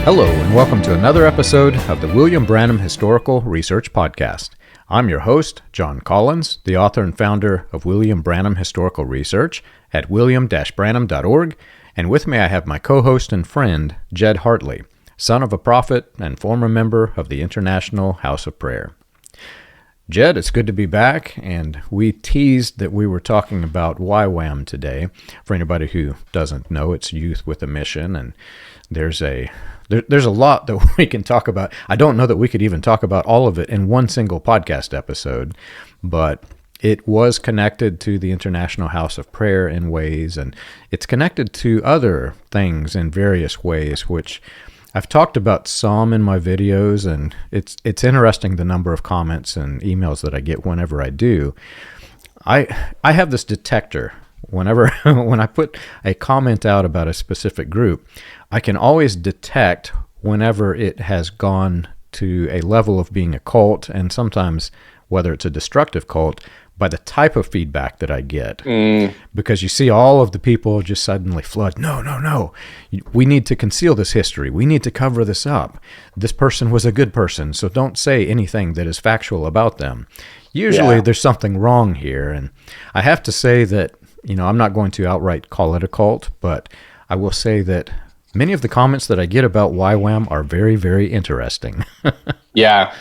Hello, and welcome to another episode of the William Branham Historical Research Podcast. I'm your host, John Collins, the author and founder of William Branham Historical Research at william-branham.org, and with me I have my co-host and friend, Jed Hartley, son of a prophet and former member of the International House of Prayer. Jed, it's good to be back, and we teased that we were talking about YWAM today. For anybody who doesn't know, it's Youth with a Mission, and there's a lot that we can talk about. I don't know that we could even talk about all of it in one single podcast episode, but it was connected to the International House of Prayer in ways, and it's connected to other things in various ways, which I've talked about some in my videos, and it's interesting the number of comments and emails that I get whenever I do. I have this detector. When I put a comment out about a specific group, I can always detect whenever it has gone to a level of being a cult, and sometimes whether it's a destructive cult, by the type of feedback that I get. Because you see all of the people just suddenly flood, no, we need to conceal this history. We need to cover this up. This person was a good person, so don't say anything that is factual about them. Usually there's something wrong here, and I have to say that, I'm not going to outright call it a cult, but I will say that many of the comments that I get about YWAM are very, very interesting. Yeah.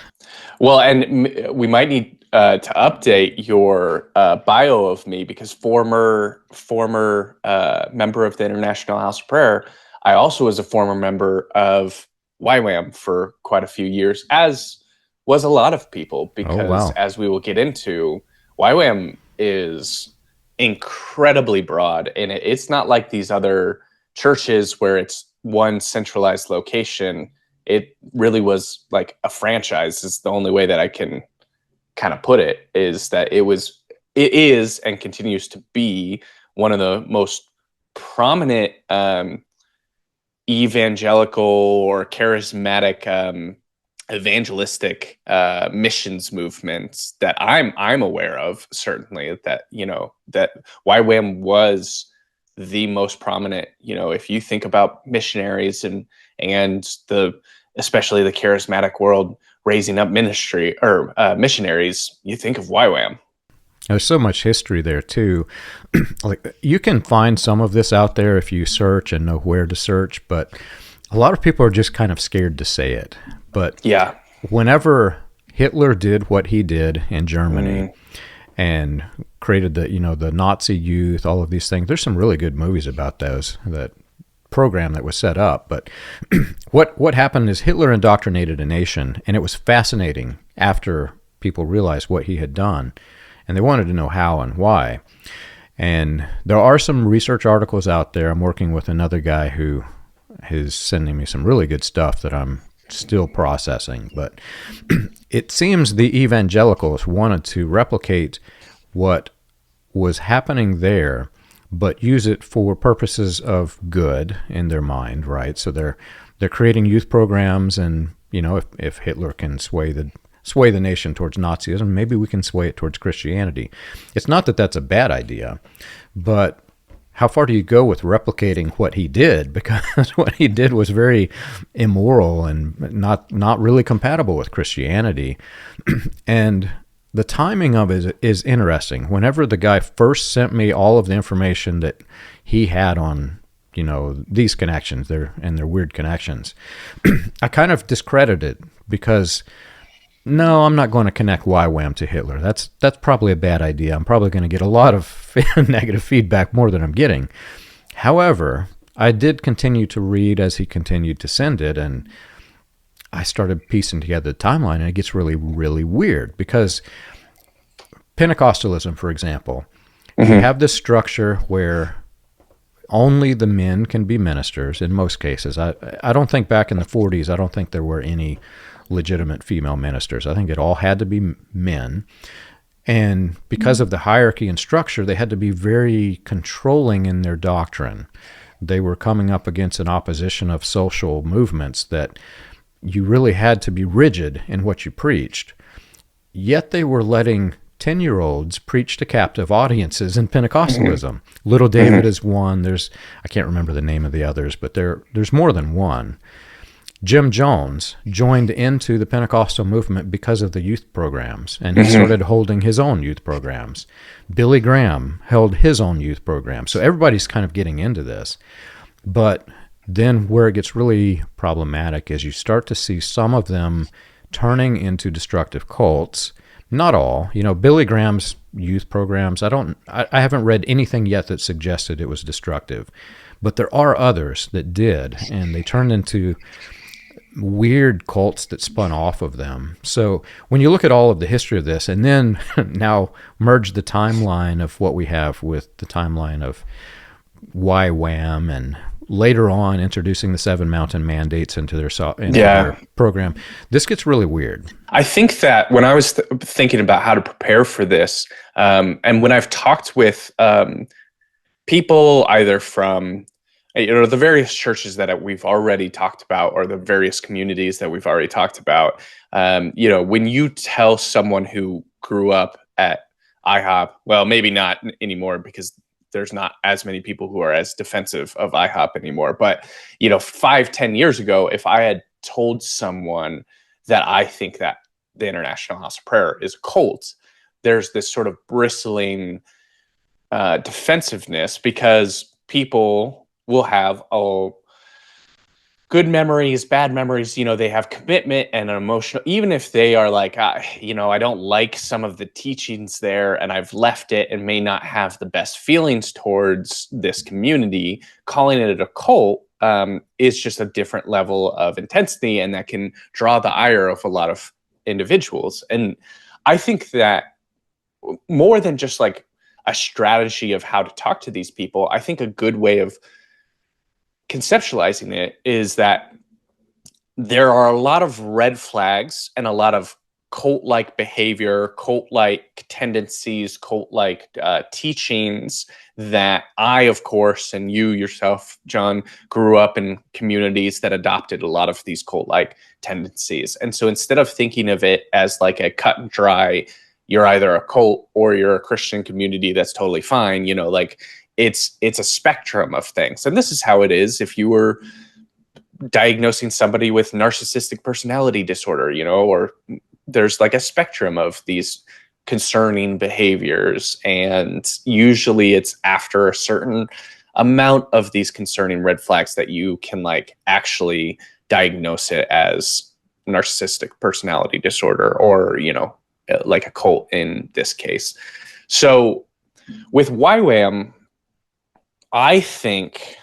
Well, and we might need to update your bio of me, because former member of the International House of Prayer, I also was a former member of YWAM for quite a few years, as was a lot of people, because as we will get into, YWAM is incredibly broad, and it's not like these other churches where it's one centralized location. It really was like a franchise, is the only way that I can kind of put it, is that it is and continues to be one of the most prominent evangelical or charismatic evangelistic missions movements that I'm aware of. Certainly that that YWAM was the most prominent. If you think about missionaries and especially the charismatic world raising up ministry or missionaries, you think of YWAM. There's so much history there too. Like, you can find some of this out there if you search and know where to search, but a lot of people are just kind of scared to say it. But yeah, whenever Hitler did what he did in Germany and created the Nazi youth, all of these things, there's some really good movies about that program that was set up. But what happened is Hitler indoctrinated a nation, and it was fascinating after people realized what he had done, and they wanted to know how and why. And there are some research articles out there. I'm working with another guy who is sending me some really good stuff that I'm still processing, but it seems the evangelicals wanted to replicate what was happening there, but use it for purposes of good in their mind, right? So they're creating youth programs, and if Hitler can sway the nation towards Nazism, maybe we can sway it towards Christianity. It's not that that's a bad idea, but how far do you go with replicating what he did? Because what he did was very immoral and not really compatible with Christianity. And the timing of it is interesting. Whenever the guy first sent me all of the information that he had on, these connections, their weird connections, I kind of discredited, because no, I'm not going to connect YWAM to Hitler. That's probably a bad idea. I'm probably going to get a lot of negative feedback, more than I'm getting. However, I did continue to read as he continued to send it, and I started piecing together the timeline, and it gets really, really weird, because Pentecostalism, for example, you have this structure where only the men can be ministers in most cases. I don't think back in the 40s, I don't think there were any legitimate female ministers. I think it all had to be men. And because of the hierarchy and structure, they had to be very controlling in their doctrine. They were coming up against an opposition of social movements that you really had to be rigid in what you preached. Yet they were letting 10-year-olds preach to captive audiences in Pentecostalism. Little David is one. I can't remember the name of the others, but there's more than one. Jim Jones joined into the Pentecostal movement because of the youth programs, and he started holding his own youth programs. Billy Graham held his own youth program. So everybody's kind of getting into this. But then where it gets really problematic is you start to see some of them turning into destructive cults. Not all. Billy Graham's youth programs, I haven't read anything yet that suggested it was destructive. But there are others that did, and they turned into weird cults that spun off of them. So when you look at all of the history of this, and then now merge the timeline of what we have with the timeline of YWAM, and later on introducing the Seven Mountain Mandates into their program, this gets really weird. I think that when I was thinking about how to prepare for this, and when I've talked with people either from the various churches that we've already talked about, or the various communities that we've already talked about, when you tell someone who grew up at IHOP, well, maybe not anymore because there's not as many people who are as defensive of IHOP anymore. But, 5-10 years ago, if I had told someone that I think that the International House of Prayer is a cult, there's this sort of bristling defensiveness, because people will have good memories, bad memories. They have commitment and an emotional, even if they are like, I don't like some of the teachings there and I've left it and may not have the best feelings towards this community, calling it a cult is just a different level of intensity, and that can draw the ire of a lot of individuals. And I think that more than just like a strategy of how to talk to these people, I think a good way of conceptualizing it is that there are a lot of red flags and a lot of cult-like behavior, cult-like tendencies, cult-like teachings that I, of course, and you yourself, John, grew up in communities that adopted a lot of these cult-like tendencies. And so instead of thinking of it as like a cut and dry, you're either a cult or you're a Christian community that's totally fine, it's a spectrum of things. And this is how it is if you were diagnosing somebody with narcissistic personality disorder, or there's like a spectrum of these concerning behaviors. And usually it's after a certain amount of these concerning red flags that you can like actually diagnose it as narcissistic personality disorder, or, like a cult in this case. So with YWAM, I think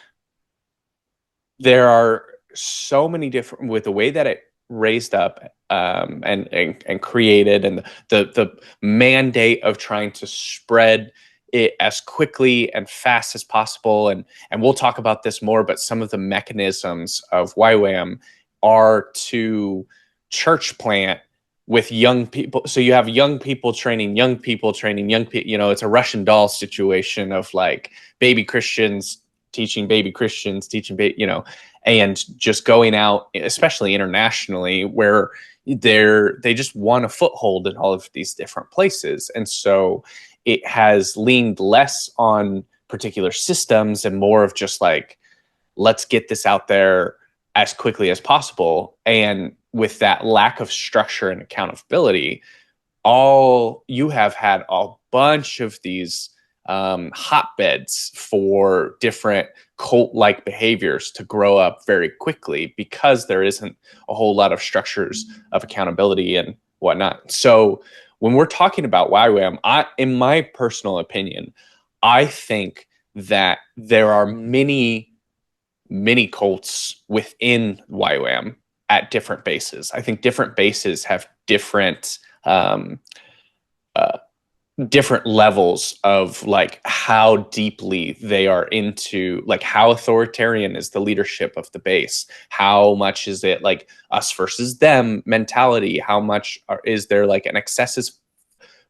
there are so many different, with the way that it raised up and created, and the mandate of trying to spread it as quickly and fast as possible. And we'll talk about this more, but some of the mechanisms of YWAM are to church plant with young people. So you have young people training young people, it's a Russian doll situation of like baby Christians teaching baby Christians, and just going out, especially internationally, where they just want a foothold in all of these different places. And so it has leaned less on particular systems and more of just like, let's get this out there as quickly as possible. And with that lack of structure and accountability, you have had a bunch of these hotbeds for different cult-like behaviors to grow up very quickly, because there isn't a whole lot of structures of accountability and whatnot. So when we're talking about YWAM, in my personal opinion, I think that there are many cults within YWAM at different bases. I think different bases have different levels of like how deeply they are into, like how authoritarian is the leadership of the base, how much is it like us versus them mentality, how much is there like an excessive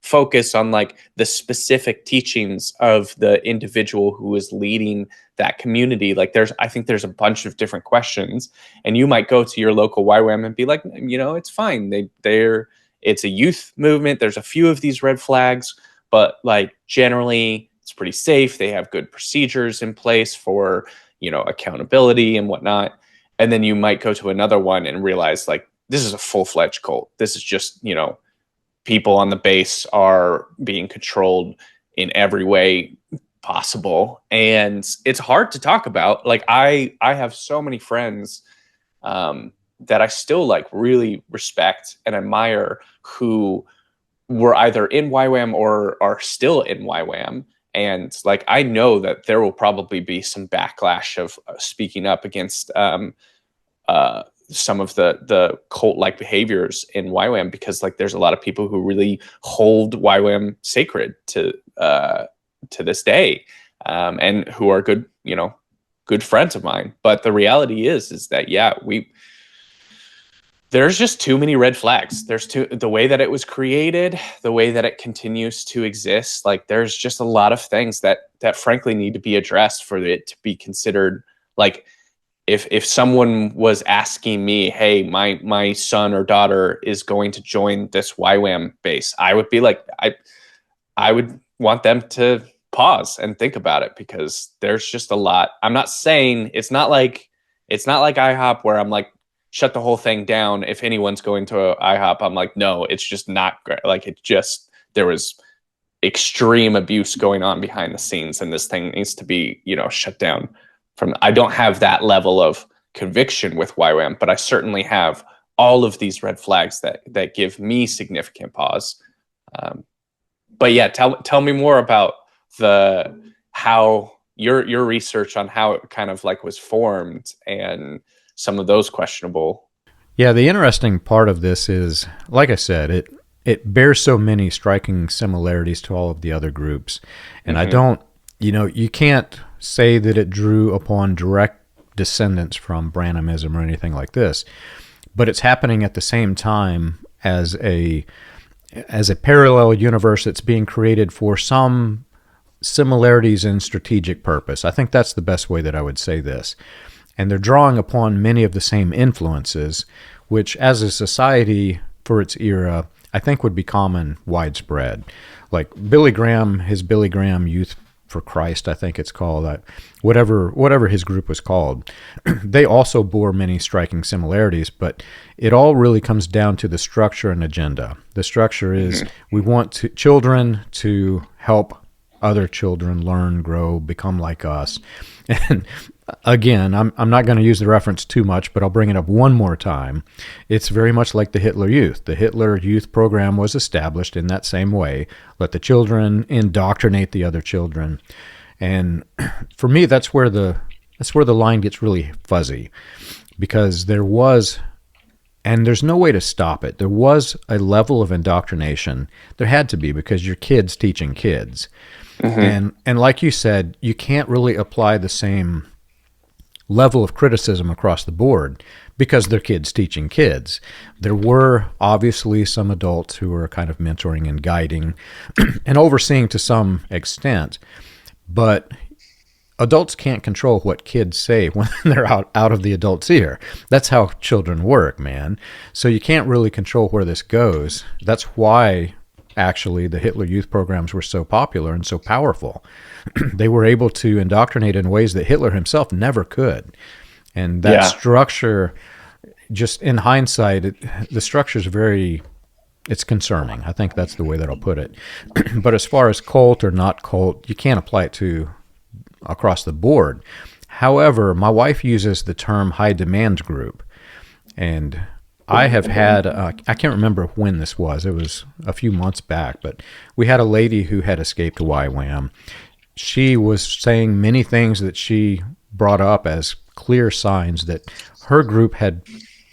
focus on like the specific teachings of the individual who is leading that community. Like I think there's a bunch of different questions, and you might go to your local YWAM and be like, it's fine. It's a youth movement. There's a few of these red flags, but like generally it's pretty safe. They have good procedures in place for, accountability and whatnot. and then you might go to another one and realize like this is a full-fledged cult. This is just, you know, people on the base are being controlled in every way possible, and it's hard to talk about. Like I have so many friends that I still like really respect and admire who were either in YWAM or are still in YWAM. And like, I know that there will probably be some backlash of speaking up against some of the cult-like behaviors in YWAM, because like there's a lot of people who really hold YWAM sacred to this day, and who are good, you know, good friends of mine. But the reality is that, yeah, there's just too many red flags. The way that it was created, the way that it continues to exist. Like there's just a lot of things that frankly need to be addressed for it to be considered. Like if someone was asking me, hey, my son or daughter is going to join this YWAM base, I would be like, I would want them to pause and think about it, because there's just a lot. I'm not saying it's not like IHOP where I'm like, shut the whole thing down. If anyone's going to IHOP, I'm like, no, it's just not great. Like there was extreme abuse going on behind the scenes, and this thing needs to be, you know, shut down. I don't have that level of conviction with YWAM, but I certainly have all of these red flags that give me significant pause. But yeah, tell me more about how your research on how it kind of like was formed and some of those questionable. Yeah, the interesting part of this is, like I said, it bears so many striking similarities to all of the other groups. And I don't, you know, you can't say that it drew upon direct descendants from Branhamism or anything like this, but it's happening at the same time as a parallel universe that's being created for some similarities in strategic purpose. I think that's the best way that I would say this. And they're drawing upon many of the same influences, which as a society for its era, I think would be common, widespread. Like Billy Graham, his Billy Graham Youth for Christ, I think it's called, whatever his group was called, they also bore many striking similarities, but it all really comes down to the structure and agenda. The structure is we want children to help other children learn, grow, become like us. And again, I'm not going to use the reference too much, but I'll bring it up one more time. It's very much like the Hitler Youth. The Hitler Youth program was established in that same way. Let the children indoctrinate the other children. And for me, that's where the line gets really fuzzy, because there's no way to stop it. There was a level of indoctrination. There had to be, because you're kids teaching kids. And like you said, you can't really apply the same level of criticism across the board because they're kids teaching kids. There were obviously some adults who were kind of mentoring and guiding and overseeing to some extent, but adults can't control what kids say when they're out of the adult's ear. That's how children work, man. So you can't really control where this goes. That's why actually the Hitler Youth programs were so popular and so powerful. They were able to indoctrinate in ways that Hitler himself never could. And that structure, just in hindsight, the structure is it's concerning. I think that's the way that I'll put it. But as far as cult or not cult, you can't apply it to across the board. However, my wife uses the term high demand group. And I have had, I can't remember when this was. It was a few months back, but we had a lady who had escaped YWAM. She was saying many things that she brought up as clear signs that her group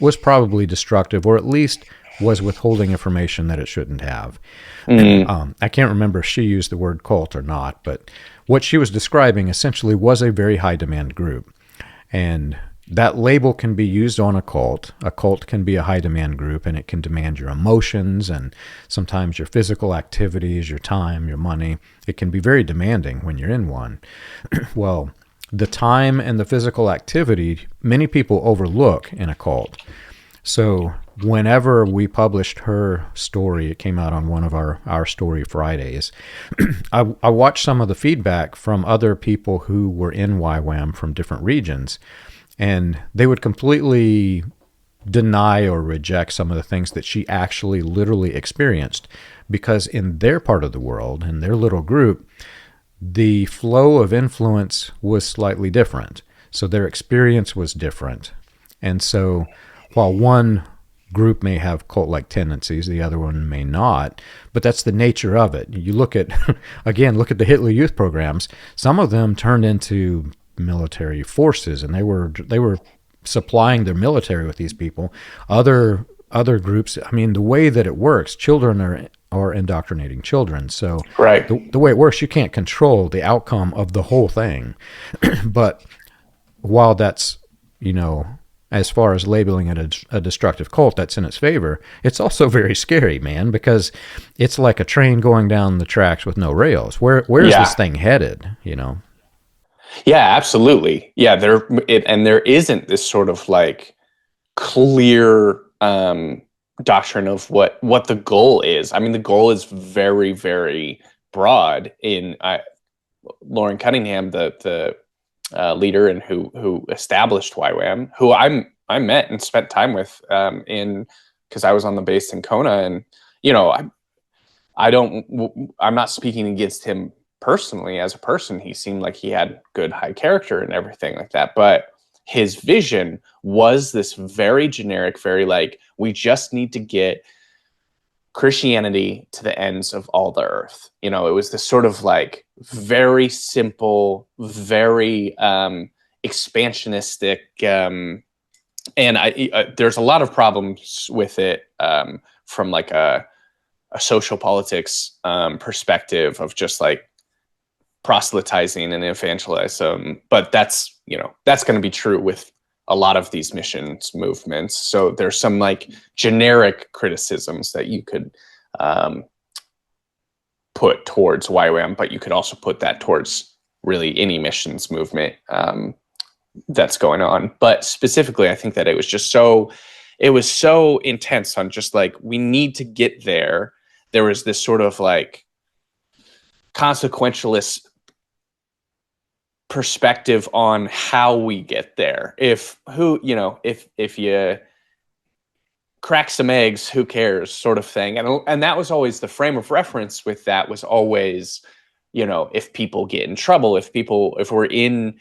was probably destructive, or at least was withholding information that it shouldn't have. I can't remember if she used the word cult or not, but what she was describing essentially was a very high demand group. And that label can be used on a cult. A cult can be a high demand group, and it can demand your emotions and sometimes your physical activities, your time, your money. It can be very demanding when you're in one. Well, the time and the physical activity, many people overlook in a cult. So whenever we published her story, it came out on one of our Story Fridays, I watched some of the feedback from other people who were in YWAM from different regions. And they would completely deny or reject some of the things that she actually literally experienced, because in their part of the world, in their little group, the flow of influence was slightly different. So their experience was different. And so while one group may have cult-like tendencies, the other one may not, but that's the nature of it. You look at, again, look at the Hitler Youth programs. Some of them turned into military forces, and they were supplying their military with these people. Other groups, I mean, the way that it works, children are indoctrinating children. So Right. the way it works, you can't control the outcome of the whole thing. But while that's, as far as labeling it a destructive cult, that's in its favor, it's also very scary, man, because it's like a train going down the tracks with no rails. Where's this thing headed, Yeah, absolutely. Yeah, there isn't this sort of like clear doctrine of what the goal is. I mean, the goal is very, very broad. Lauren Cunningham, the leader and who established YWAM, who I met and spent time with because I was on the base in Kona, and I'm not speaking against him personally as a person. He seemed like he had good high character and everything like that, but his vision was this very generic, very like, we just need to get Christianity to the ends of all the earth. It was this sort of like very simple, very expansionistic, and there's a lot of problems with it from like a social politics perspective of just like proselytizing and evangelism, but that's going to be true with a lot of these missions movements. So there's some like generic criticisms that you could put towards YWAM, but you could also put that towards really any missions movement that's going on. But specifically, I think that it was so intense on just like, we need to get there. There was this sort of like consequentialist perspective on how we get there. If you crack some eggs, who cares, sort of thing. And that was always the frame of reference with that, was always, if people get in trouble, if we're in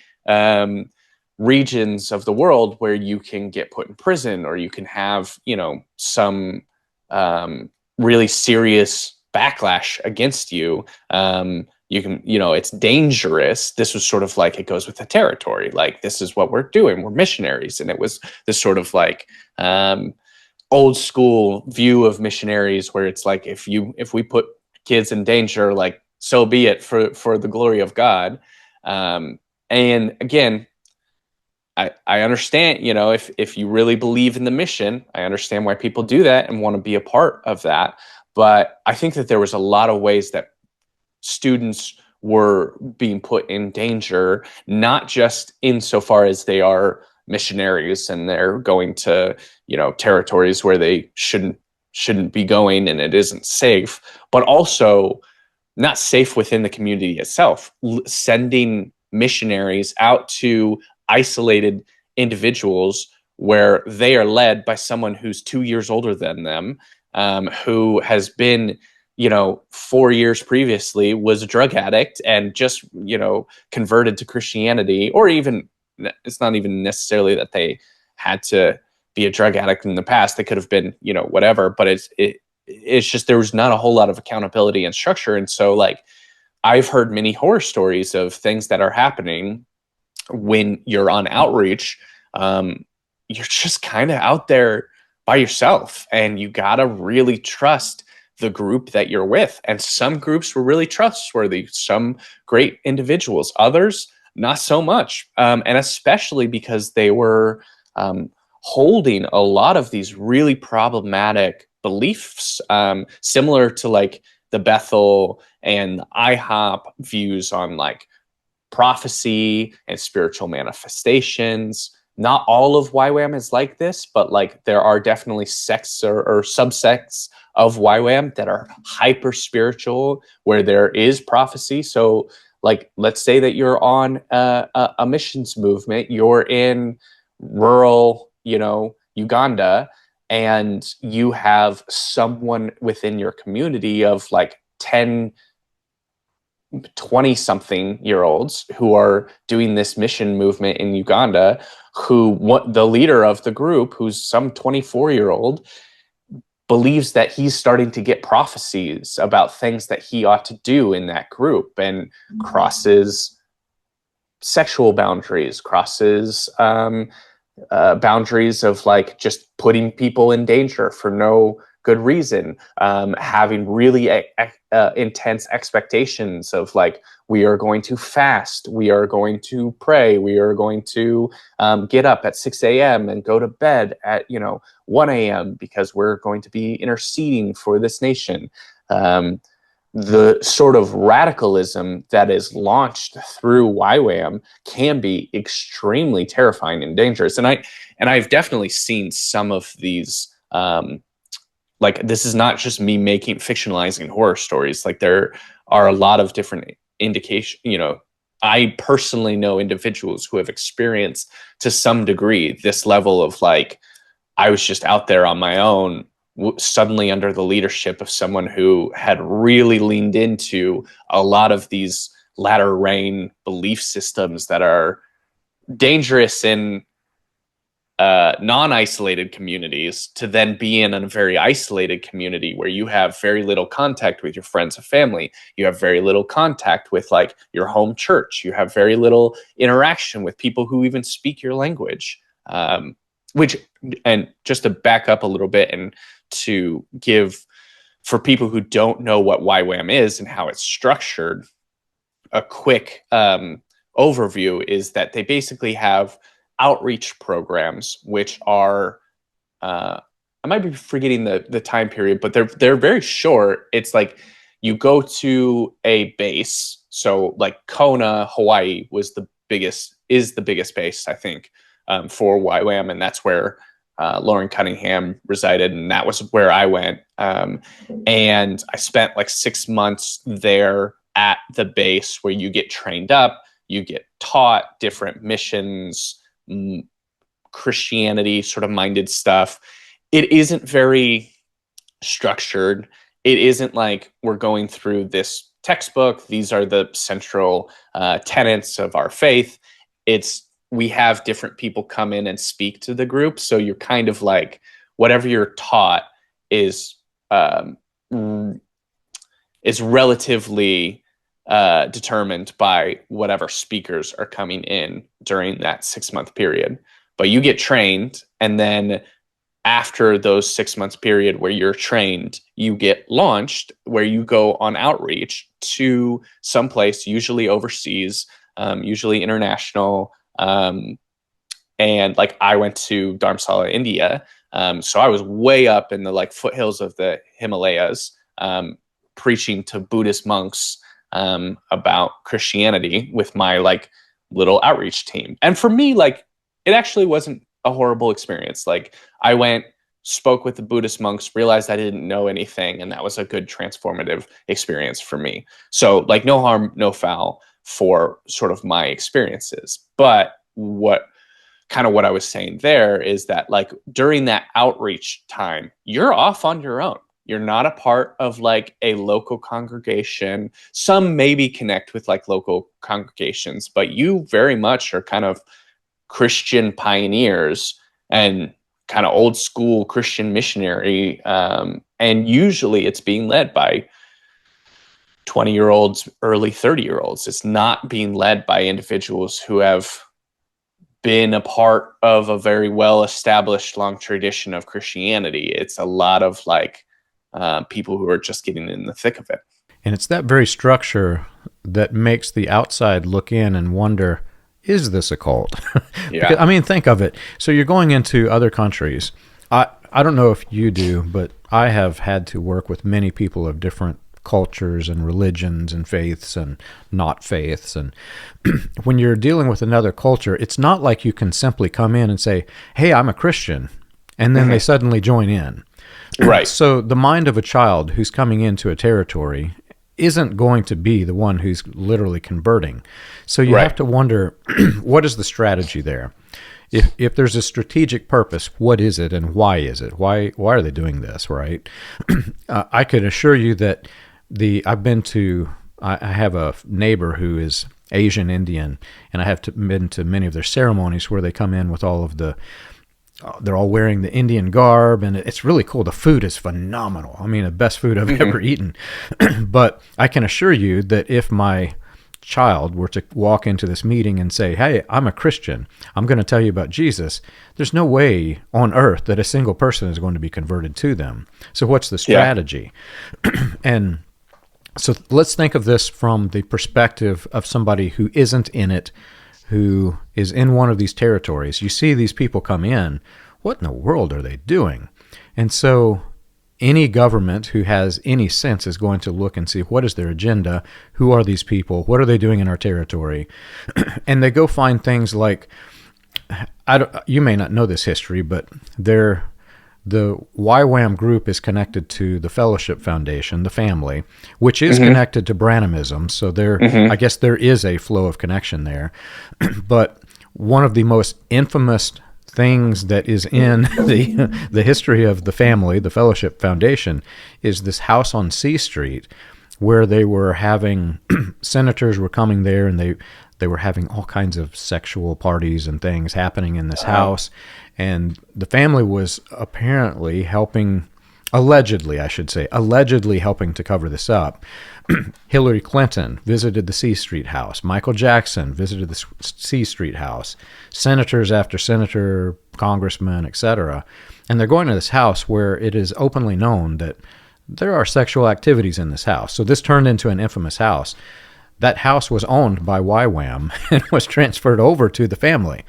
regions of the world where you can get put in prison, or you can have, some really serious backlash against you, you can, it's dangerous. This was sort of like, it goes with the territory. Like, this is what we're doing. We're missionaries. And it was this sort of like old school view of missionaries, where it's like, if we put kids in danger, like, so be it, for the glory of God. And again, I understand, if you really believe in the mission, I understand why people do that and want to be a part of that. But I think that there was a lot of ways that students were being put in danger, not just insofar as they are missionaries and they're going to, territories where they shouldn't be going and it isn't safe, but also not safe within the community itself. Sending missionaries out to isolated individuals where they are led by someone who's 2 years older than them, who has been, 4 years previously was a drug addict and just, converted to Christianity, or even, it's not even necessarily that they had to be a drug addict in the past. They could have been, whatever, but it's just, there was not a whole lot of accountability and structure. And so, like, I've heard many horror stories of things that are happening when you're on outreach. You're just kind of out there by yourself, and you gotta really trust the group that you're with. And some groups were really trustworthy, some great individuals, others not so much, and especially because they were holding a lot of these really problematic beliefs, similar to like the Bethel and IHOP views on like prophecy and spiritual manifestations. Not all of YWAM is like this, but like there are definitely sects or subsects of YWAM that are hyper spiritual, where there is prophecy. So like, let's say that you're on a missions movement, you're in rural, Uganda, and you have someone within your community of like 10, 20 something year olds who are doing this mission movement in Uganda, the leader of the group, who's some 24-year-old, believes that he's starting to get prophecies about things that he ought to do in that group, and crosses sexual boundaries, crosses boundaries of like just putting people in danger for no good reason, having really intense expectations of like, we are going to fast, we are going to pray, we are going to get up at 6 a.m. and go to bed at 1 a.m. because we're going to be interceding for this nation. The sort of radicalism that is launched through YWAM can be extremely terrifying and dangerous. And I've definitely seen some of these, like, this is not just me fictionalizing horror stories. Like, there are a lot of different indications. I personally know individuals who have experienced to some degree this level of like, I was just out there on my own, suddenly under the leadership of someone who had really leaned into a lot of these latter rain belief systems that are dangerous in non-isolated communities, to then be in a very isolated community where you have very little contact with your friends and family. You have very little contact with like your home church. You have very little interaction with people who even speak your language. And just to back up a little bit and to give, for people who don't know what YWAM is and how it's structured, a quick overview is that they basically have outreach programs, which are, I might be forgetting the time period, but they're very short. It's like you go to a base. So like Kona, Hawaii is the biggest base, I think, for YWAM, and that's where Lauren Cunningham resided, and that was where I went. And I spent like 6 months there at the base, where you get trained up, you get taught different missions, Christianity sort of minded stuff. It isn't very structured. It isn't like we're going through this textbook, these are the central tenets of our faith. We have different people come in and speak to the group. So you're kind of like, whatever you're taught is relatively determined by whatever speakers are coming in during that 6-month period. But you get trained, and then after those 6 months period where you're trained, you get launched, where you go on outreach to someplace, usually overseas, usually international. And like, I went to Dharamsala, India. So I was way up in the like foothills of the Himalayas, preaching to Buddhist monks about Christianity with my like little outreach team. And for me, like, it actually wasn't a horrible experience. Like, I went, spoke with the Buddhist monks, realized I didn't know anything, and that was a good transformative experience for me. So like, no harm, no foul for sort of my experiences. But what I was saying there is that like, during that outreach time, you're off on your own. You're not a part of like a local congregation. Some maybe connect with like local congregations, but you very much are kind of Christian pioneers and kind of old school Christian missionary. And usually it's being led by 20-year-olds, early 30-year-olds. It's not being led by individuals who have been a part of a very well-established long tradition of Christianity. It's a lot of like people who are just getting in the thick of it. And it's that very structure that makes the outside look in and wonder, is this a cult? Yeah. Because, I mean, think of it. So you're going into other countries. I don't know if you do, but I have had to work with many people of different cultures and religions and faiths and not faiths. And when you're dealing with another culture, it's not like you can simply come in and say, hey, I'm a Christian, and then they suddenly join in. Right. So the mind of a child who's coming into a territory isn't going to be the one who's literally converting. So you have to wonder, what is the strategy there? if there's a strategic purpose, what is it and why is it? Why are they doing this, right? I can assure you that I have a neighbor who is Asian Indian, and I have been to many of their ceremonies where they come in with all of they're all wearing the Indian garb, and it's really cool. The food is phenomenal. I mean, the best food I've ever eaten. But I can assure you that if my child were to walk into this meeting and say, hey, I'm a Christian, I'm going to tell you about Jesus, there's no way on earth that a single person is going to be converted to them. So what's the strategy? And so let's think of this from the perspective of somebody who isn't in it, who is in one of these territories. You see these people come in. What in the world are they doing? And so any government who has any sense is going to look and see what is their agenda, who are these people, what are they doing in our territory, and they go find things like, you may not know this history, but the YWAM group is connected to the Fellowship Foundation, the family, which is connected to Branhamism. So I guess there is a flow of connection there. But one of the most infamous things that is in the history of the family, the Fellowship Foundation, is this house on C Street where they were having senators were coming there, and they were having all kinds of sexual parties and things happening in this house. And the family was apparently allegedly helping to cover this up. Hillary Clinton visited the C Street house. Michael Jackson visited the C Street house. Senators after senator, congressman, etc. And they're going to this house where it is openly known that there are sexual activities in this house. So this turned into an infamous house. That house was owned by YWAM and was transferred over to the family.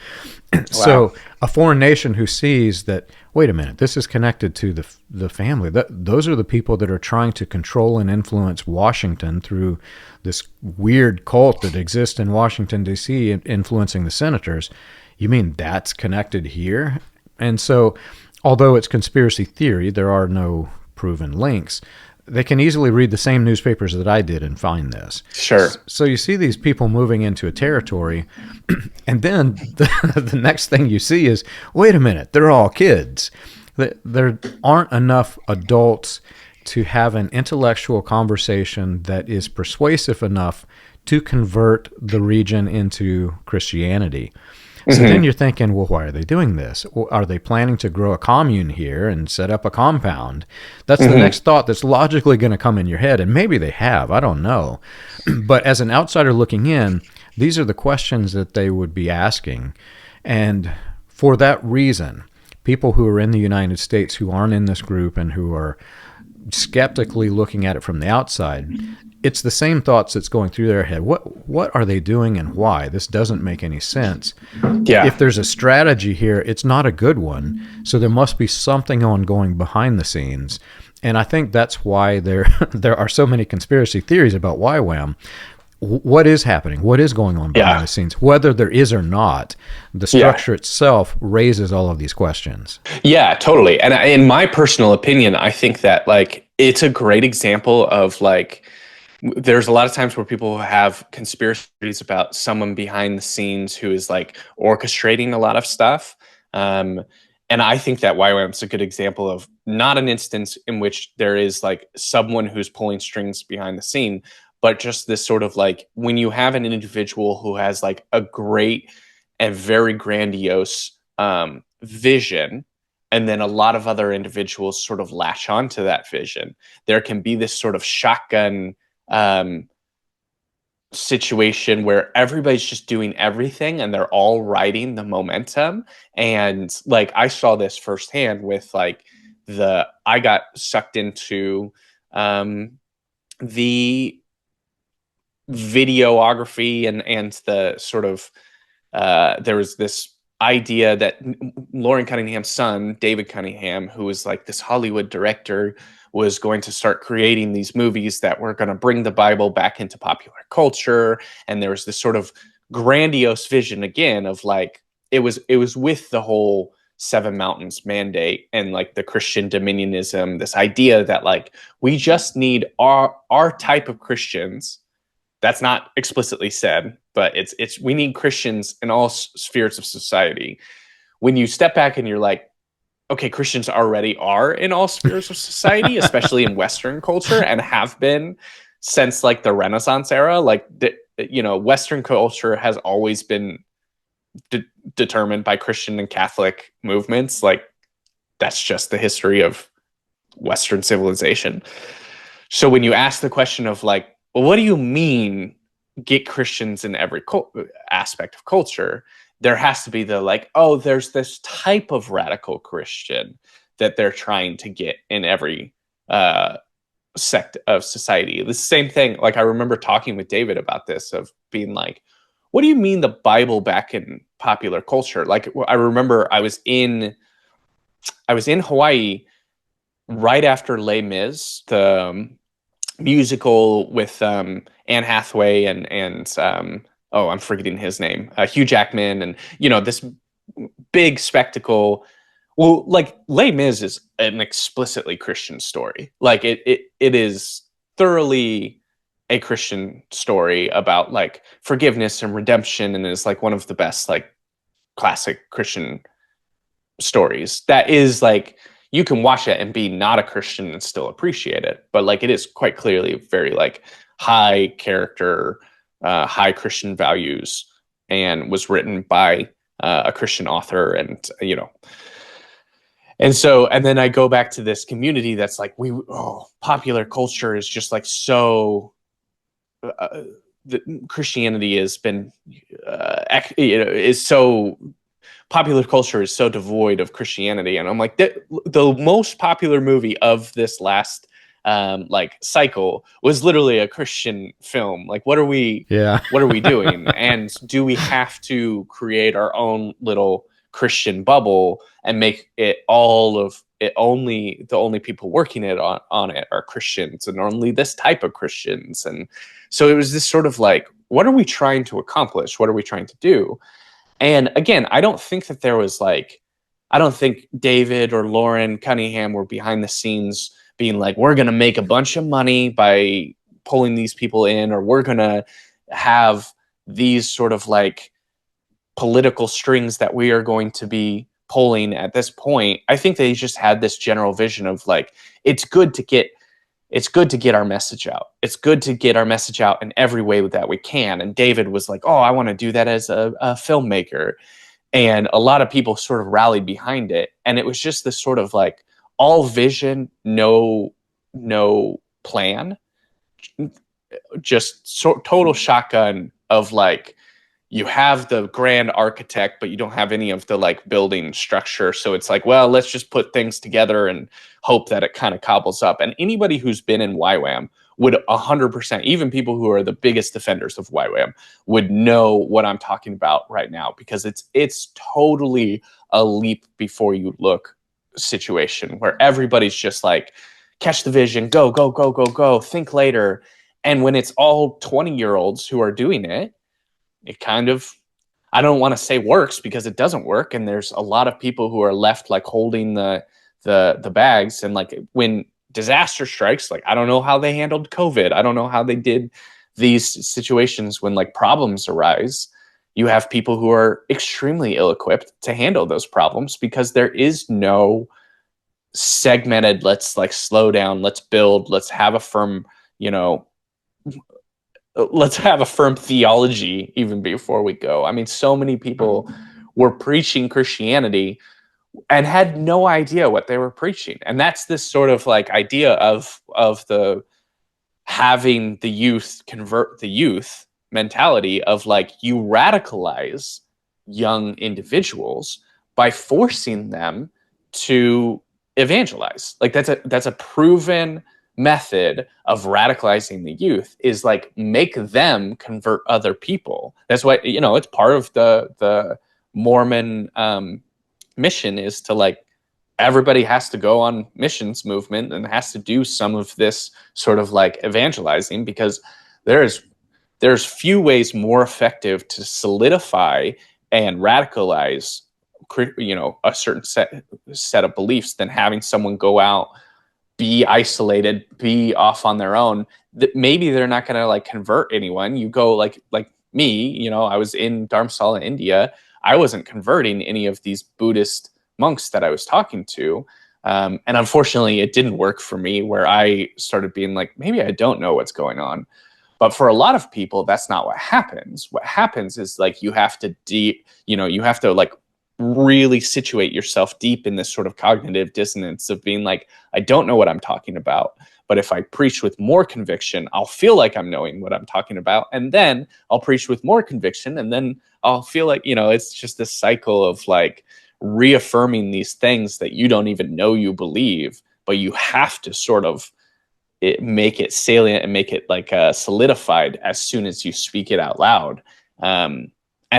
Wow. So a foreign nation who sees that, wait a minute, this is connected to the family. Those are the people that are trying to control and influence Washington through this weird cult that exists in Washington, D.C., influencing the senators. You mean that's connected here? And so, although it's conspiracy theory, there are no proven links. They can easily read the same newspapers that I did and find this. Sure. So you see these people moving into a territory, and then the next thing you see is, wait a minute, they're all kids. There aren't enough adults to have an intellectual conversation that is persuasive enough to convert the region into Christianity. So then you're thinking, well, why are they doing this? Are they planning to grow a commune here and set up a compound? That's the next thought that's logically going to come in your head, and maybe they have. I don't know. But as an outsider looking in, these are the questions that they would be asking. And for that reason, people who are in the United States who aren't in this group and who are skeptically looking at it from the outside, it's the same thoughts that's going through their head. What are they doing and why? This doesn't make any sense. Yeah. If there's a strategy here, it's not a good one. So there must be something ongoing behind the scenes. And I think that's why there are so many conspiracy theories about YWAM. What is happening? What is going on behind the scenes? Whether there is or not, the structure itself raises all of these questions. Yeah, totally. And in my personal opinion, I think that it's a great example of there's a lot of times where people have conspiracies about someone behind the scenes who is orchestrating a lot of stuff. And I think that YWAM is a good example of not an instance in which there is someone who's pulling strings behind the scene, but just this sort of when you have an individual who has a great and very grandiose vision, and then a lot of other individuals sort of latch onto that vision, there can be this sort of shotgun situation where everybody's just doing everything and they're all riding the momentum. And I saw this firsthand with I got sucked into the videography and the sort of there was this idea that Lauren Cunningham's son, David Cunningham, who was this Hollywood director, was going to start creating these movies that were going to bring the Bible back into popular culture. And there was this sort of grandiose vision again of it was with the whole Seven Mountains mandate and the Christian Dominionism, this idea that we just need our type of Christians. That's not explicitly said, but it's we need Christians in all spheres of society when you step back and you're like, okay, Christians already are in all spheres of society, especially in Western culture, and have been since like the Renaissance era. Like, Western culture has always been determined by Christian and Catholic movements. Like, that's just the history of Western civilization. So when you ask the question of like, well, what do you mean get Christians in every aspect of culture? There has to be the like, oh, there's this type of radical Christian that they're trying to get in every sect of society. The same thing, like I remember talking with David about this, of being like, what do you mean the Bible back in popular culture? Like, I remember I was in Hawaii right after Les Mis, the musical with Anne Hathaway and I'm forgetting his name, Hugh Jackman, and this big spectacle. Well, like Les Mis is an explicitly Christian story. Like it is thoroughly a Christian story about like forgiveness and redemption, and is like one of the best like classic Christian stories. That is like, you can watch it and be not a Christian and still appreciate it, but like it is quite clearly very like high character, high Christian values, and was written by a Christian author, and and then I go back to this community that's like, popular culture is just like so. Christianity has been, is so. Popular culture is so devoid of Christianity, and I'm like, the most popular movie of this last like cycle was literally a Christian film. Like, what are we doing? And do we have to create our own little Christian bubble and make it all of it? Only the only people working it on it are Christians, and only this type of Christians. And so it was this sort of like, what are we trying to accomplish? What are we trying to do? And again, I don't think that there was like, I don't think David or Lauren Cunningham were behind the scenes being like, we're going to make a bunch of money by pulling these people in, or we're going to have these sort of like political strings that we are going to be pulling at this point. I think they just had this general vision of like, it's good to get our message out. It's good to get our message out in every way that we can. And David was like, oh, I want to do that as a filmmaker. And a lot of people sort of rallied behind it. And it was just this sort of like all vision, no plan, just total shotgun of like, you have the grand architect, but you don't have any of the like building structure. So it's like, well, let's just put things together and hope that it kind of cobbles up. And anybody who's been in YWAM would 100%, even people who are the biggest defenders of YWAM, would know what I'm talking about right now, because it's totally a leap before you look situation where everybody's just like, catch the vision, go, think later. And when it's all 20-year-olds who are doing it, it kind of, I don't want to say works, because it doesn't work. And there's a lot of people who are left like holding the bags. And like when disaster strikes, like I don't know how they handled COVID. I don't know how they did these situations when like problems arise. You have people who are extremely ill-equipped to handle those problems, because there is no segmented, let's like slow down, let's build, let's have a firm, let's have a firm theology even before we go. I mean, so many people were preaching Christianity and had no idea what they were preaching. And that's this sort of like idea of the having the youth convert the youth mentality of like, you radicalize young individuals by forcing them to evangelize. Like that's a proven method of radicalizing the youth, is like make them convert other people. That's why, it's part of the Mormon mission, is to like, everybody has to go on missions movement and has to do some of this sort of like evangelizing, because there's few ways more effective to solidify and radicalize a certain set of beliefs than having someone go out, be isolated, be off on their own. That maybe they're not going to like convert anyone. You go like me, I was in Dharamsala, India. I wasn't converting any of these Buddhist monks that I was talking to. And unfortunately, it didn't work for me, where I started being like, maybe I don't know what's going on. But for a lot of people, that's not what happens. What happens is like you have to you have to like really situate yourself deep in this sort of cognitive dissonance of being like, I don't know what I'm talking about. But if I preach with more conviction, I'll feel like I'm knowing what I'm talking about. And then I'll preach with more conviction. And then I'll feel like, it's just this cycle of like reaffirming these things that you don't even know you believe, but you have to sort of make it salient and make it like solidified as soon as you speak it out loud. And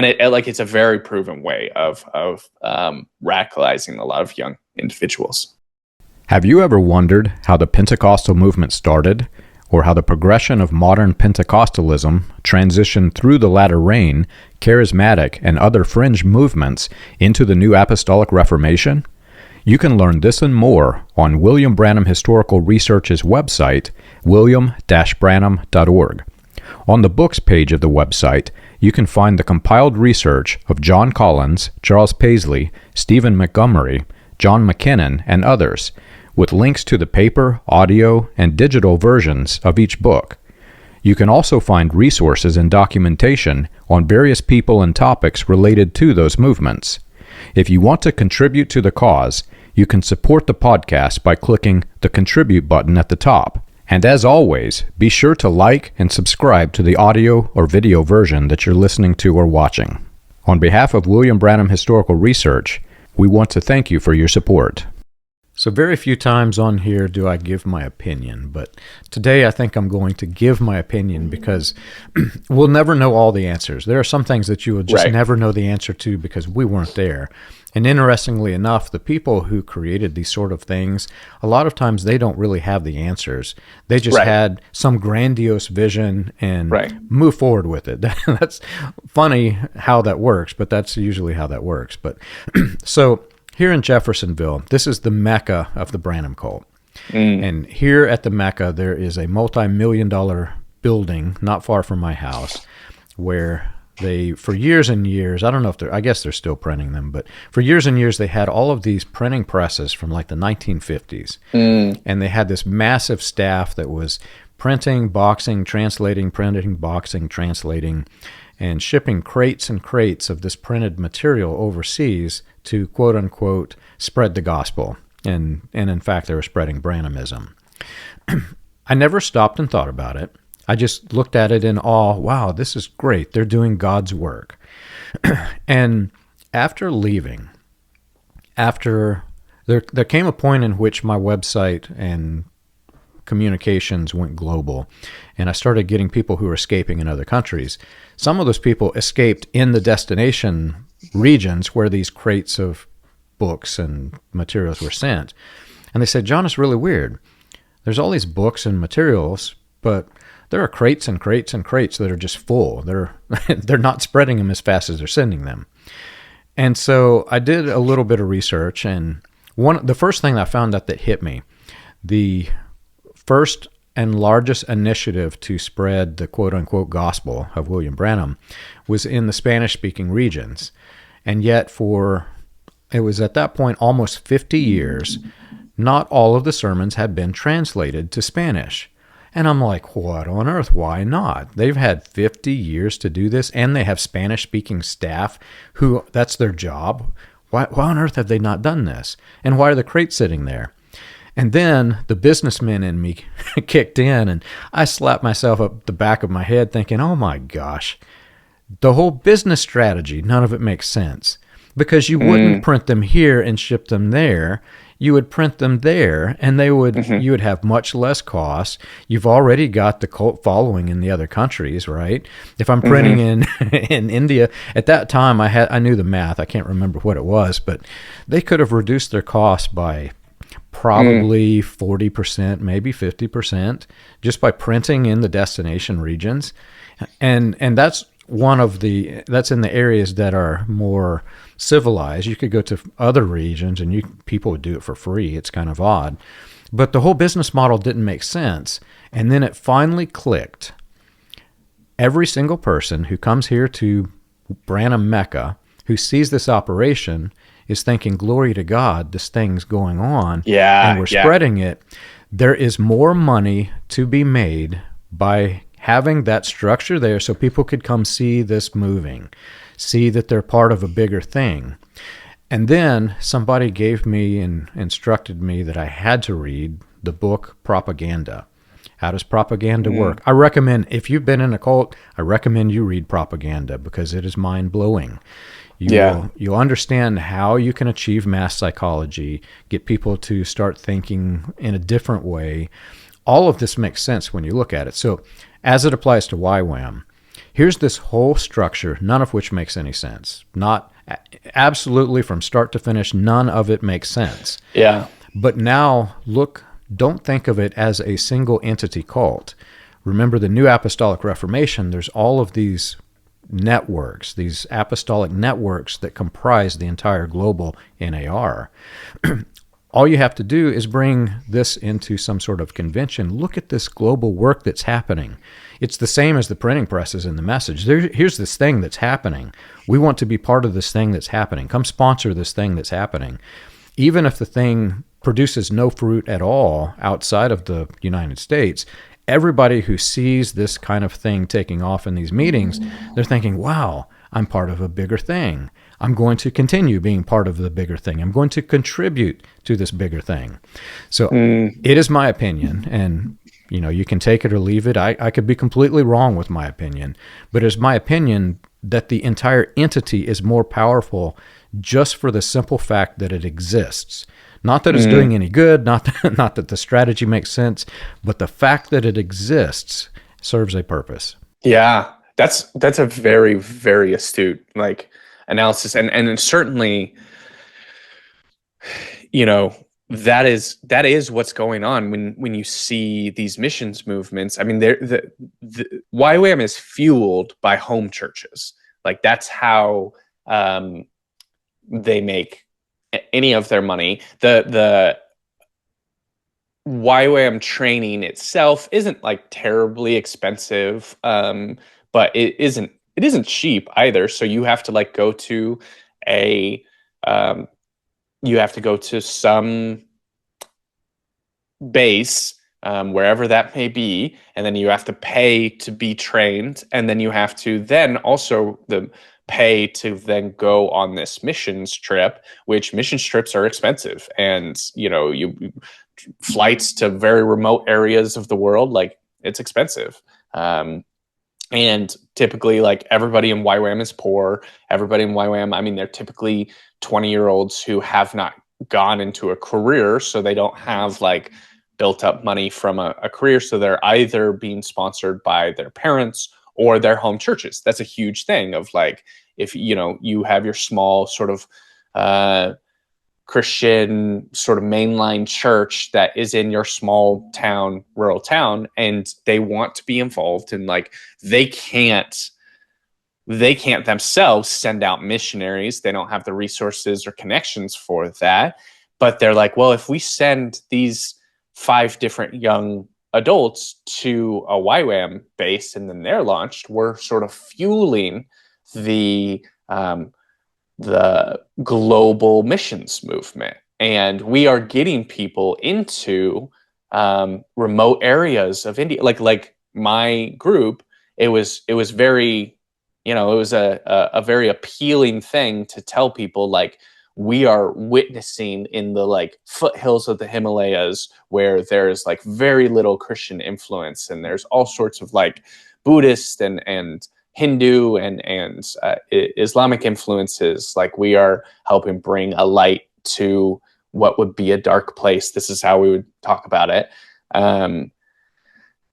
it's a very proven way of radicalizing a lot of young individuals. Have you ever wondered how the Pentecostal movement started, or how the progression of modern Pentecostalism transitioned through the latter rain, charismatic, and other fringe movements into the New Apostolic Reformation? You can learn this and more on William Branham Historical Research's website, william-branham.org. On the books page of the website, you can find the compiled research of John Collins, Charles Paisley, Stephen Montgomery, John McKinnon, and others, with links to the paper, audio, and digital versions of each book. You can also find resources and documentation on various people and topics related to those movements. If you want to contribute to the cause, you can support the podcast by clicking the Contribute button at the top. And as always, be sure to like and subscribe to the audio or video version that you're listening to or watching. On behalf of William Branham Historical Research, we want to thank you for your support. So very few times on here do I give my opinion, but today I think I'm going to give my opinion because we'll never know all the answers. There are some things that you will just never know the answer to because we weren't there. And interestingly enough, the people who created these sort of things, a lot of times they don't really have the answers. They just had some grandiose vision and move forward with it. That's funny how that works, but that's usually how that works. But so here in Jeffersonville, this is the Mecca of the Branham cult. And here at the Mecca, there is a multi-million-dollar building not far from my house where they, for years and years, I guess they're still printing them, but for years and years, they had all of these printing presses from like the 1950s. And they had this massive staff that was printing, boxing, translating, printing, boxing, translating, and shipping crates and crates of this printed material overseas to quote-unquote spread the gospel. And in fact, they were spreading Branhamism. I never stopped and thought about it. I just looked at it in awe. Wow, this is great. They're doing God's work. And after leaving, there came a point in which my website and communications went global, and I started getting people who were escaping in other countries. Some of those people escaped in the destination regions where these crates of books and materials were sent. And they said, John, it's really weird. There's all these books and materials, but there are crates and crates and crates that are just full. They're not spreading them as fast as they're sending them. And so I did a little bit of research, and the first thing I found that hit me, the first and largest initiative to spread the quote-unquote gospel of William Branham was in the Spanish-speaking regions. And yet it was at that point almost 50 years, not all of the sermons had been translated to Spanish. And I'm like, what on earth? Why not? They've had 50 years to do this, and they have Spanish-speaking staff who that's their job. Why on earth have they not done this? And why are the crates sitting there? And then the businessman in me kicked in, and I slapped myself up the back of my head thinking, oh my gosh, the whole business strategy, none of it makes sense. Because you wouldn't print them here and ship them there. You would print them there, and you would have much less cost. You've already got the cult following in the other countries, right? If I'm printing in India, at that time I knew the math. I can't remember what it was, but they could have reduced their costs by probably 40%, maybe 50%, just by printing in the destination regions. And that's that's in the areas that are more civilized. You could go to other regions and people would do it for free. It's kind of odd. But the whole business model didn't make sense. And then it finally clicked. Every single person who comes here to Branham Mecca who sees this operation is thinking, glory to God, this thing's going on, Yeah, and we're yeah. spreading it. There is more money to be made by having that structure there so people could come see this moving, see that they're part of a bigger thing. And then somebody gave me and instructed me that I had to read the book Propaganda. How does propaganda work? I recommend, if you've been in a cult, I recommend you read Propaganda because it is mind-blowing. You'll understand how you can achieve mass psychology, get people to start thinking in a different way. All of this makes sense when you look at it. So as it applies to YWAM, here's this whole structure, none of which makes any sense. Not absolutely from start to finish, none of it makes sense. Yeah. But now look, don't think of it as a single entity cult. Remember the New Apostolic Reformation, there's all of these networks, these apostolic networks that comprise the entire global NAR. All you have to do is bring this into some sort of convention. Look at this global work that's happening. It's the same as the printing presses and the message. Here's this thing that's happening. We want to be part of this thing that's happening. Come sponsor this thing that's happening. Even if the thing produces no fruit at all outside of the United States, everybody who sees this kind of thing taking off in these meetings, they're thinking, wow, I'm part of a bigger thing. I'm going to continue being part of the bigger thing. I'm going to contribute to this bigger thing. So it is my opinion, and you can take it or leave it. I could be completely wrong with my opinion, but it's my opinion that the entire entity is more powerful just for the simple fact that it exists. Not that it's doing any good, not that the strategy makes sense, but the fact that it exists serves a purpose. Yeah, that's a very, very astute analysis, and certainly, that is what's going on when you see these missions movements. I mean, the YWAM is fueled by home churches. Like that's how they make any of their money. The YWAM training itself isn't terribly expensive, but it isn't cheap either. So you have to go to some base, wherever that may be, and then you have to pay to be trained, and then you have to then also pay to then go on this missions trip, which missions trips are expensive, and flights to very remote areas of the world, it's expensive. And typically everybody in YWAM is poor. Everybody in YWAM, I mean, they're typically 20-year-olds who have not gone into a career, so they don't have built up money from a career, so they're either being sponsored by their parents or their home churches. That's a huge thing of if you have your small sort of Christian sort of mainline church that is in your small town, rural town, and they want to be involved in they can't themselves send out missionaries. They don't have the resources or connections for that. But they're well, if we send these 5 different young adults to a YWAM base and then they're launched, we're sort of fueling the global missions movement, and we are getting people into remote areas of India. Like my group, it was very, it was a very appealing thing to tell people we are witnessing in the foothills of the Himalayas where there's very little Christian influence, and there's all sorts of Buddhist and Hindu and Islamic influences. We are helping bring a light to what would be a dark place. This is how we would talk about it. And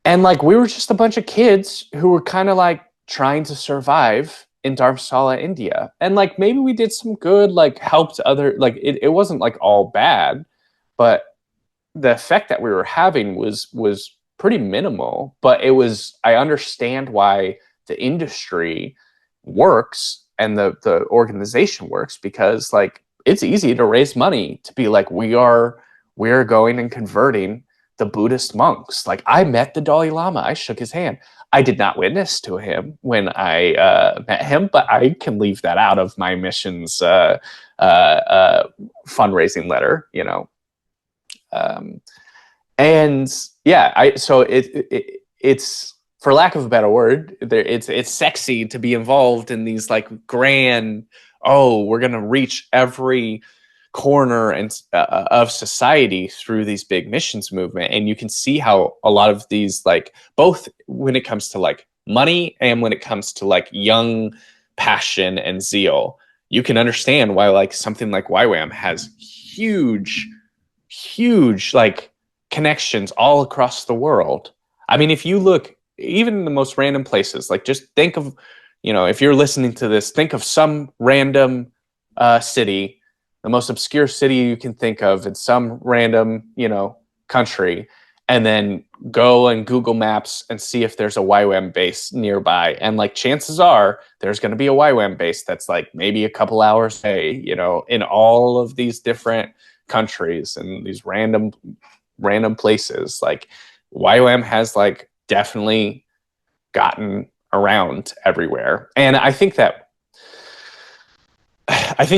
we were just a bunch of kids who were kind of trying to survive in Dharamsala, India. And maybe we did some good, helped other, it wasn't all bad, but the effect that we were having was pretty minimal. But I understand why the industry works and the organization works, because it's easy to raise money to be we are going and converting the Buddhist monks. Like, I met the Dalai Lama. I shook his hand. I did not witness to him when I met him, but I can leave that out of my mission's fundraising letter, you know. And yeah, it's, for lack of a better word, it's sexy to be involved in these like grand, oh, we're gonna reach every corner and of society through these big missions movement. And you can see how a lot of these, like, both when it comes to like money and when it comes to like young passion and zeal, you can understand why like something like YWAM has huge like connections all across the world. I mean, if you look even in the most random places, like just think of, you know, if you're listening to this, think of some random city, the most obscure city you can think of in some random, you know, country, and then go and Google Maps and see if there's a YWAM base nearby. And like chances are there's going to be a YWAM base that's like maybe a couple hours away, you know, in all of these different countries and these random places. Like YWAM has like definitely gotten around everywhere. And I think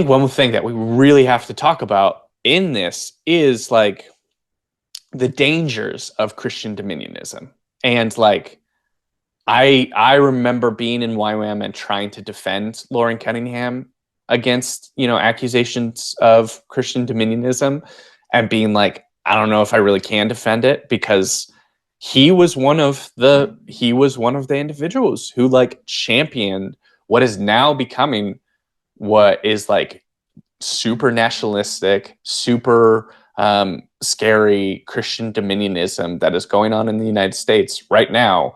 one thing that we really have to talk about in this is like the dangers of Christian Dominionism. And like I remember being in YWAM and trying to defend Lauren Cunningham against, you know, accusations of Christian Dominionism, and being like, I don't know if I really can defend it, because he was one of the individuals who like championed what is now becoming what is like super nationalistic, super scary Christian dominionism that is going on in the United States right now.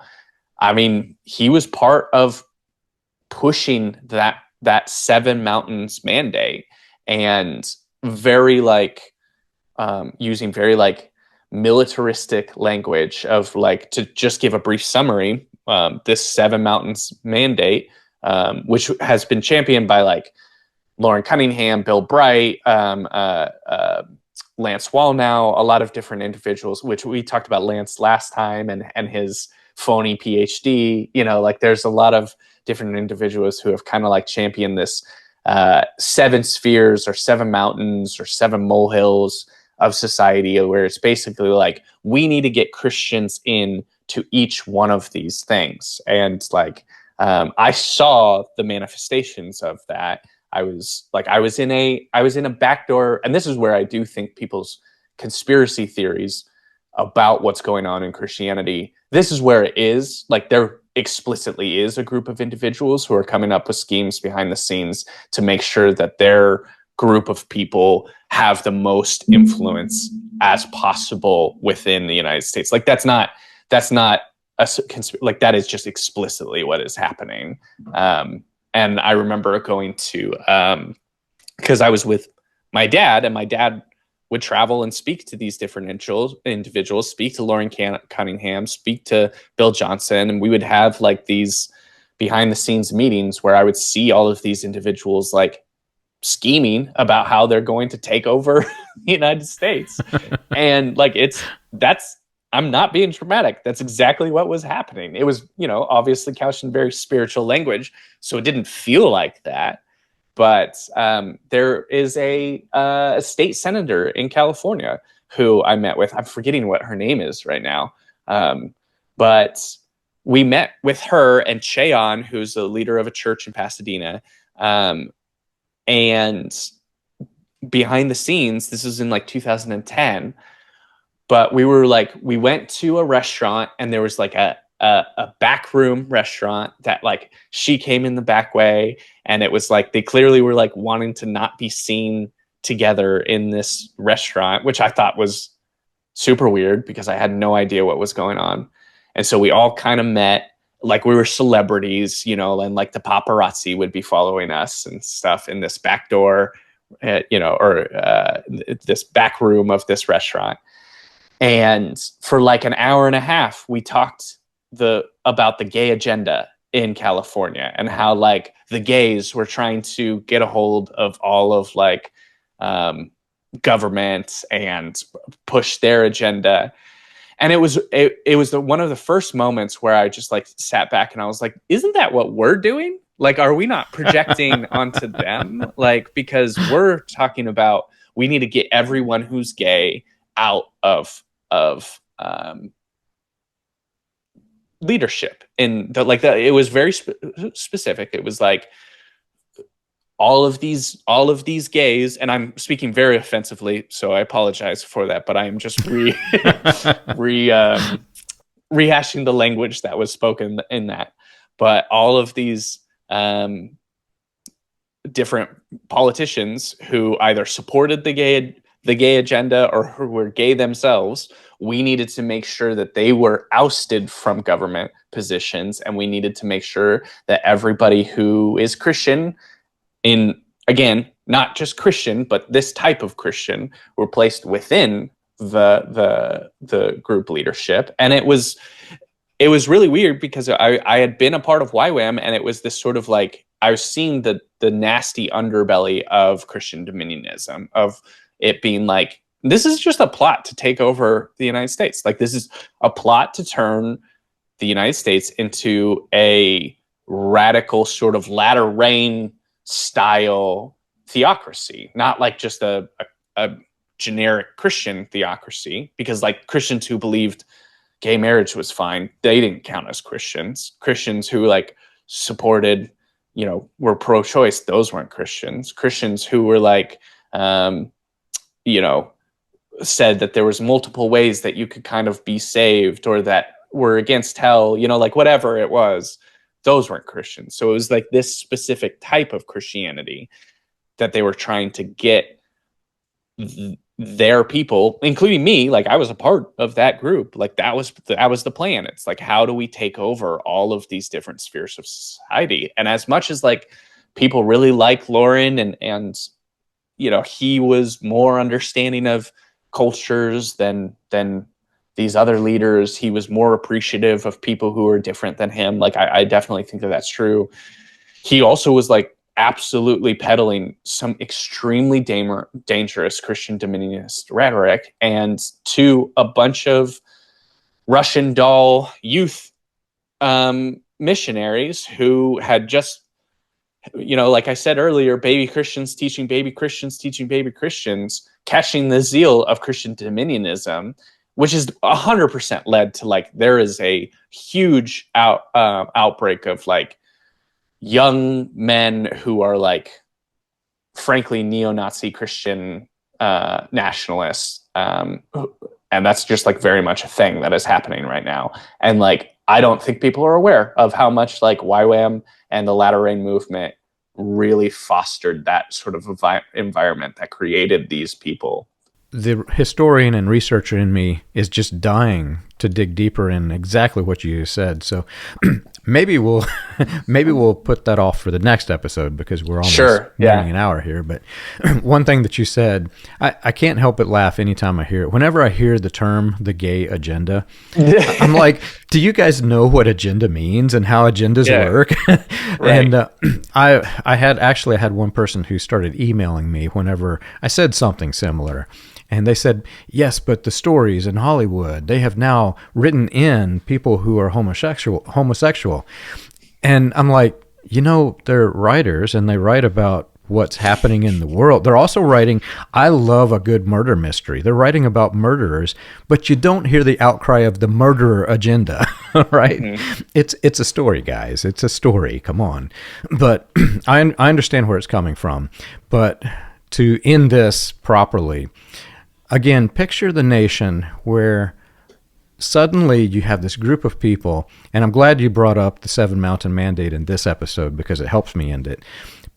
I mean, he was part of pushing that Seven Mountains mandate, and very like using very like militaristic language of like, to just give a brief summary, this Seven Mountains mandate, which has been championed by like Lauren Cunningham, Bill Bright, Lance Wallnow, a lot of different individuals, which we talked about Lance last time, and his phony PhD, you know, like there's a lot of different individuals who have kind of like championed this seven spheres or seven mountains or seven molehills of society, where it's basically like, we need to get Christians in to each one of these things. And like, I saw the manifestations of that. I was in a backdoor, and this is where I do think people's conspiracy theories about what's going on in Christianity, this is where it is. Like, there explicitly is a group of individuals who are coming up with schemes behind the scenes to make sure that their group of people have the most influence as possible within the United States. Like, that's not like, that is just explicitly what is happening. And I remember going to, because I was with my dad, and my dad would travel and speak to these different individuals, speak to Lauren Cunningham, speak to Bill Johnson, and we would have like these behind the scenes meetings where I would see all of these individuals like scheming about how they're going to take over the United States. And like, I'm not being dramatic. That's exactly what was happening. It was, you know, obviously couched in very spiritual language, so it didn't feel like that. But there is a state senator in California who I met with. I'm forgetting what her name is right now. But we met with her and Cheon, who's the leader of a church in Pasadena. And behind the scenes, this was in like 2010, but we went to a restaurant, and there was like a backroom restaurant that like she came in the back way, and it was like they clearly were like wanting to not be seen together in this restaurant, which I thought was super weird because I had no idea what was going on. And so we all kind of met like we were celebrities, you know, and like the paparazzi would be following us and stuff in this back door, you know, or this back room of this restaurant. And for like an hour and a half, we talked about the gay agenda in California, and how like the gays were trying to get a hold of all of like government and push their agenda. And it was one of the first moments where I just like sat back and I was like, isn't that what we're doing? Like, are we not projecting onto them? Like, because we're talking about, we need to get everyone who's gay out of leadership. And it was very specific. It was like, all of these gays, and I'm speaking very offensively, so I apologize for that, but I am just rehashing the language that was spoken in that. But all of these different politicians who either supported the gay agenda or who were gay themselves, we needed to make sure that they were ousted from government positions, and we needed to make sure that everybody who is Christian, in, again, not just Christian, but this type of Christian, were placed within the group leadership. And it was really weird because I had been a part of YWAM, and it was this sort of like, I was seeing the nasty underbelly of Christian Dominionism, of it being like, this is just a plot to take over the United States. Like, this is a plot to turn the United States into a radical sort of latter rain style theocracy, not like just a generic Christian theocracy, because like Christians who believed gay marriage was fine, they didn't count as Christians. Christians who like supported, were pro-choice, those weren't Christians. Christians who were like, said that there was multiple ways that you could kind of be saved, or that were against hell, like whatever it was, those weren't Christians. So it was like this specific type of Christianity that they were trying to get their people, including me, like I was a part of that group. Like that was the plan. It's like, how do we take over all of these different spheres of society? And as much as like people really like Lauren and he was more understanding of cultures than these other leaders, he was more appreciative of people who were different than him. Like, I definitely think that that's true. He also was like absolutely peddling some extremely dangerous Christian dominionist rhetoric, and to a bunch of Russian doll youth missionaries who had just, like I said earlier, baby Christians teaching baby Christians, catching the zeal of Christian dominionism, which is 100% led to like, there is a huge outbreak of like young men who are like, frankly, neo-Nazi Christian nationalists. And that's just like very much a thing that is happening right now. And like, I don't think people are aware of how much like YWAM and the Latter Rain movement really fostered that sort of environment that created these people. The historian and researcher in me is just dying to dig deeper in exactly what you said. So maybe we'll put that off for the next episode, because we're almost nearing an hour here. But one thing that you said, I can't help but laugh anytime I hear it. Whenever I hear the term the gay agenda, I'm like, do you guys know what agenda means and how agendas work? Right. And I had one person who started emailing me whenever I said something similar. And they said, yes, but the stories in Hollywood, they have now written in people who are homosexual. And I'm like, they're writers and they write about what's happening in the world. They're also writing, I love a good murder mystery. They're writing about murderers, but you don't hear the outcry of the murderer agenda, right? Mm-hmm. It's a story, guys. It's a story. Come on. But I understand where it's coming from. But to end this properly, again, picture the nation where suddenly you have this group of people, and I'm glad you brought up the Seven Mountain Mandate in this episode because it helps me end it.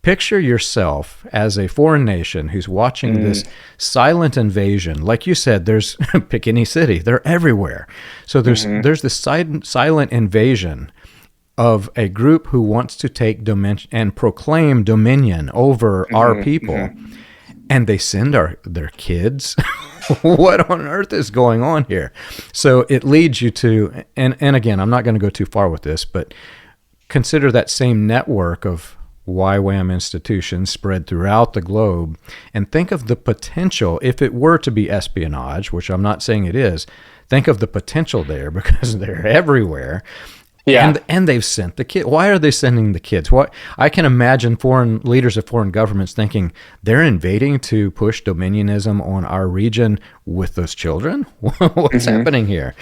Picture yourself as a foreign nation who's watching this silent invasion. Like you said, there's pick any city, they're everywhere. So there's this silent invasion of a group who wants to take and proclaim dominion over our people. And they send their kids. What on earth is going on here? So it leads you to, and again, I'm not going to go too far with this, but consider that same network of YWAM institutions spread throughout the globe, and think of the potential, if it were to be espionage, which I'm not saying it is, think of the potential there because they're everywhere. Yeah. And they've sent the kids. Why are they sending the kids? What I can imagine foreign leaders of foreign governments thinking they're invading to push dominionism on our region with those children. What's happening here?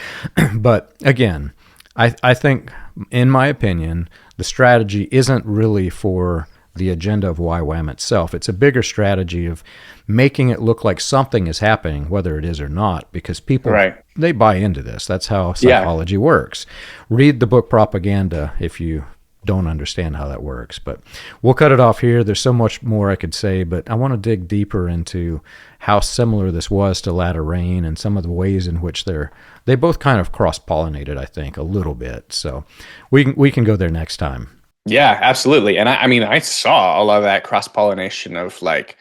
But again, I think, in my opinion, the strategy isn't really for the agenda of YWAM itself. It's a bigger strategy of making it look like something is happening, whether it is or not, because people, they buy into this. That's how psychology works. Read the book Propaganda if you don't understand how that works. But we'll cut it off here. There's so much more I could say, but I want to dig deeper into how similar this was to Latter Rain and some of the ways in which they both kind of cross-pollinated, I think, a little bit. So we can go there next time. Yeah, absolutely. And I mean, I saw a lot of that cross-pollination of like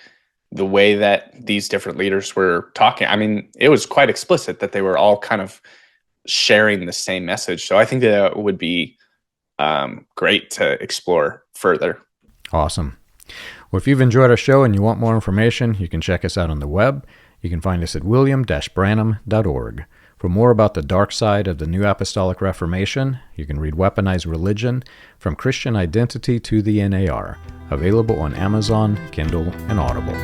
the way that these different leaders were talking. I mean, it was quite explicit that they were all kind of sharing the same message. So I think that would be great to explore further. Awesome. Well, if you've enjoyed our show and you want more information, you can check us out on the web. You can find us at william-branham.org. For more about the dark side of the New Apostolic Reformation, you can read Weaponized Religion, From Christian Identity to the NAR, available on Amazon, Kindle, and Audible.